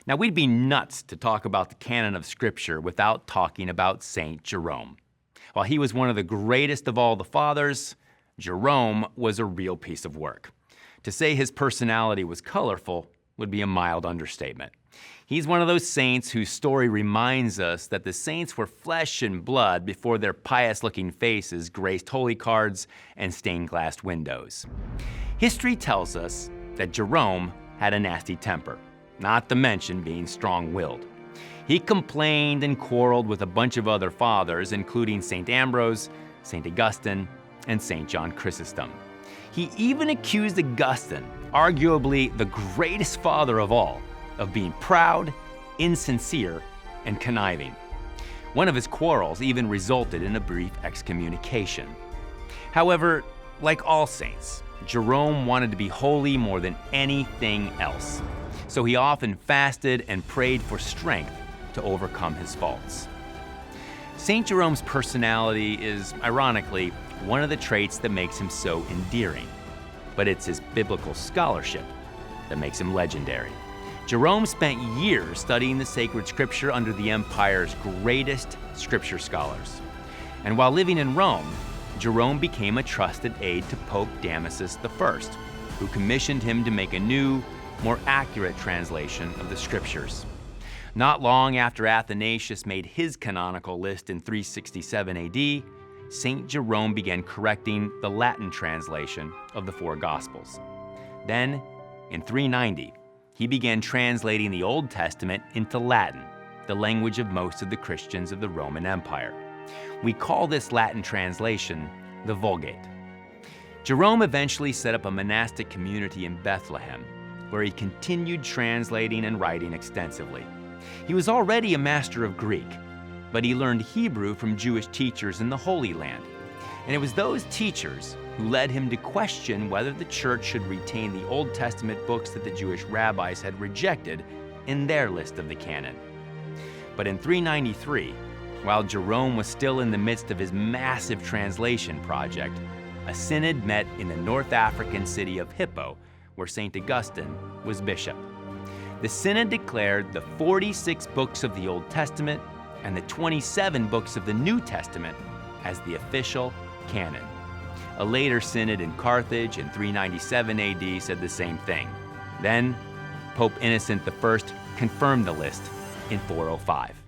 Now, we'd be nuts to talk about the canon of Scripture without talking about Saint Jerome. While he was one of the greatest of all the fathers, Jerome was a real piece of work. To say his personality was colorful would be a mild understatement. He's one of those saints whose story reminds us that the saints were flesh and blood before their pious-looking faces graced holy cards and stained-glass windows. History tells us that Jerome had a nasty temper, not to mention being strong-willed. He complained and quarreled with a bunch of other fathers, including St. Ambrose, St. Augustine, and St. John Chrysostom. He even accused Augustine, arguably the greatest father of all, of being proud, insincere, and conniving. One of his quarrels even resulted in a brief excommunication. However, like all saints, Jerome wanted to be holy more than anything else. So he often fasted and prayed for strength to overcome his faults. St. Jerome's personality is, ironically, one of the traits that makes him so endearing. But it's his biblical scholarship that makes him legendary. Jerome spent years studying the sacred scripture under the empire's greatest scripture scholars. And while living in Rome, Jerome became a trusted aide to Pope Damasus the First, who commissioned him to make a new, more accurate translation of the scriptures. Not long after Athanasius made his canonical list in 367 AD, St. Jerome began correcting the Latin translation of the four Gospels. Then, in 390, he began translating the Old Testament into Latin, the language of most of the Christians of the Roman Empire. We call this Latin translation the Vulgate. Jerome eventually set up a monastic community in Bethlehem, where he continued translating and writing extensively. He was already a master of Greek, but he learned Hebrew from Jewish teachers in the Holy Land. And it was those teachers who led him to question whether the church should retain the Old Testament books that the Jewish rabbis had rejected in their list of the canon. But in 393, while Jerome was still in the midst of his massive translation project, a synod met in the North African city of Hippo, where St. Augustine was bishop. The synod declared the 46 books of the Old Testament and the 27 books of the New Testament as the official canon. A later synod in Carthage in 397 AD said the same thing. Then, Pope Innocent I confirmed the list in 405.